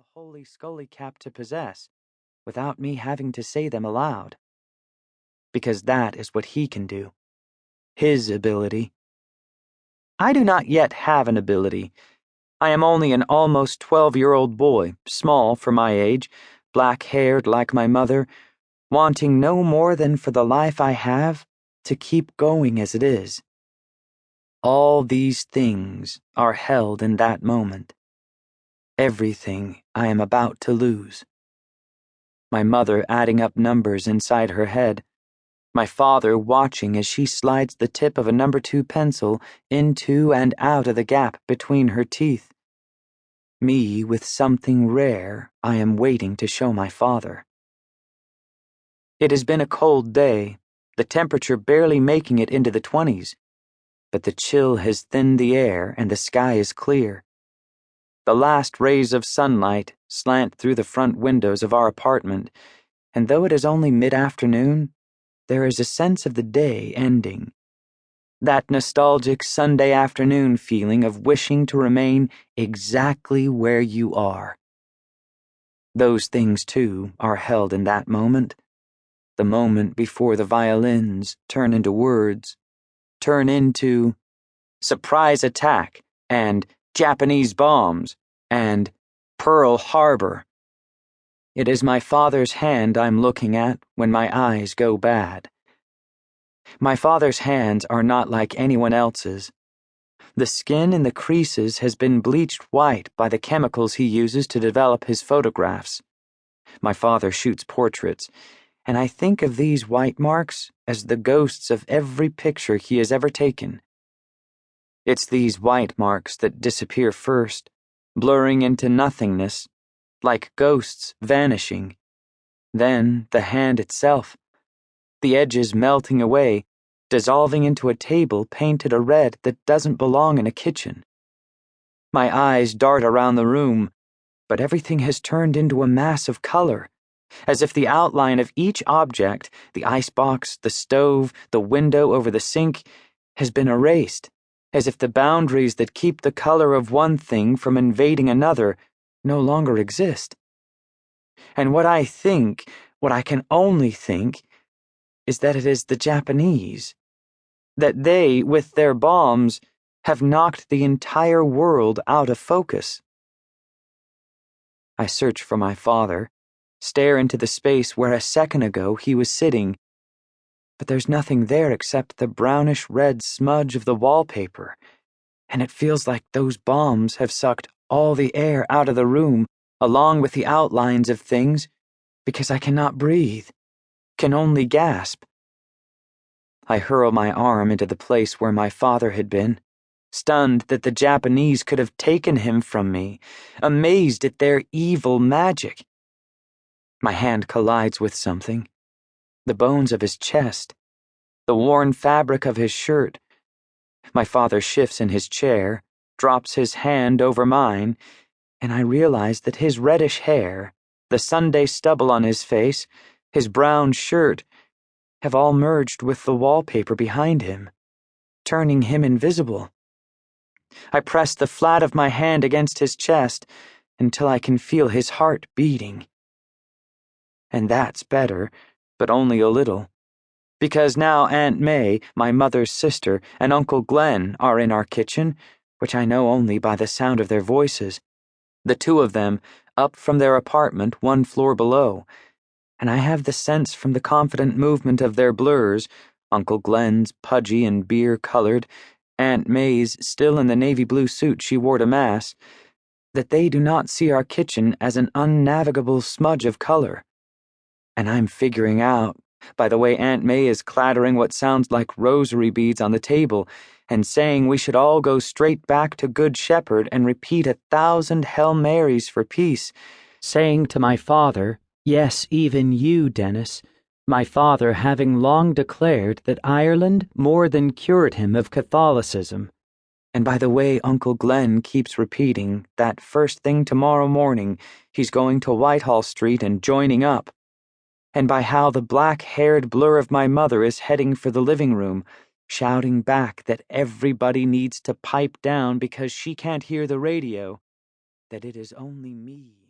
a holy scully cap to possess, without me having to say them aloud. Because that is what he can do. His ability. I do not yet have an ability. I am only an almost 12-year-old boy, small for my age, black-haired like my mother, wanting no more than for the life I have to keep going as it is. All these things are held in that moment. Everything I am about to lose. My mother adding up numbers inside her head. My father watching as she slides the tip of a number 2 pencil into and out of the gap between her teeth. Me with something rare I am waiting to show my father. It has been a cold day, the temperature barely making it into the 20s, but the chill has thinned the air and the sky is clear. The last rays of sunlight slant through the front windows of our apartment, and though it is only mid-afternoon, there is a sense of the day ending. That nostalgic Sunday afternoon feeling of wishing to remain exactly where you are. Those things, too, are held in that moment. The moment before the violins turn into words, turn into surprise attack and Japanese bombs and Pearl Harbor. It is my father's hand I'm looking at when my eyes go bad. My father's hands are not like anyone else's. The skin in the creases has been bleached white by the chemicals he uses to develop his photographs. My father shoots portraits, and I think of these white marks as the ghosts of every picture he has ever taken. It's these white marks that disappear first, blurring into nothingness, like ghosts vanishing. Then the hand itself, the edges melting away, dissolving into a table painted a red that doesn't belong in a kitchen. My eyes dart around the room, but everything has turned into a mass of color, as if the outline of each object, the icebox, the stove, the window over the sink, has been erased, as if the boundaries that keep the color of one thing from invading another no longer exist. And what I think, what I can only think, is that it is the Japanese. That they, with their bombs, have knocked the entire world out of focus. I search for my father, stare into the space where a second ago he was sitting, but there's nothing there except the brownish-red smudge of the wallpaper, and it feels like those bombs have sucked all the air out of the room, along with the outlines of things, because I cannot breathe, can only gasp. I hurl my arm into the place where my father had been, stunned that the Japanese could have taken him from me, amazed at their evil magic. My hand collides with something, the bones of his chest, the worn fabric of his shirt. My father shifts in his chair, drops his hand over mine, and I realize that his reddish hair, the Sunday stubble on his face, his brown shirt, have all merged with the wallpaper behind him, turning him invisible. I press the flat of my hand against his chest until I can feel his heart beating. And that's better, but only a little, because now Aunt May, my mother's sister, and Uncle Glenn are in our kitchen, which I know only by the sound of their voices, the two of them up from their apartment 1 floor below, and I have the sense from the confident movement of their blurs, Uncle Glenn's pudgy and beer-colored, Aunt May's still in the navy blue suit she wore to Mass, that they do not see our kitchen as an unnavigable smudge of color. And I'm figuring out, by the way Aunt May is clattering what sounds like rosary beads on the table and saying we should all go straight back to Good Shepherd and repeat 1,000 Hail Marys for peace, saying to my father, yes, even you, Dennis, my father having long declared that Ireland more than cured him of Catholicism. And by the way Uncle Glenn keeps repeating that first thing tomorrow morning he's going to Whitehall Street and joining up. And by how the black-haired blur of my mother is heading for the living room, shouting back that everybody needs to pipe down because she can't hear the radio, that it is only me.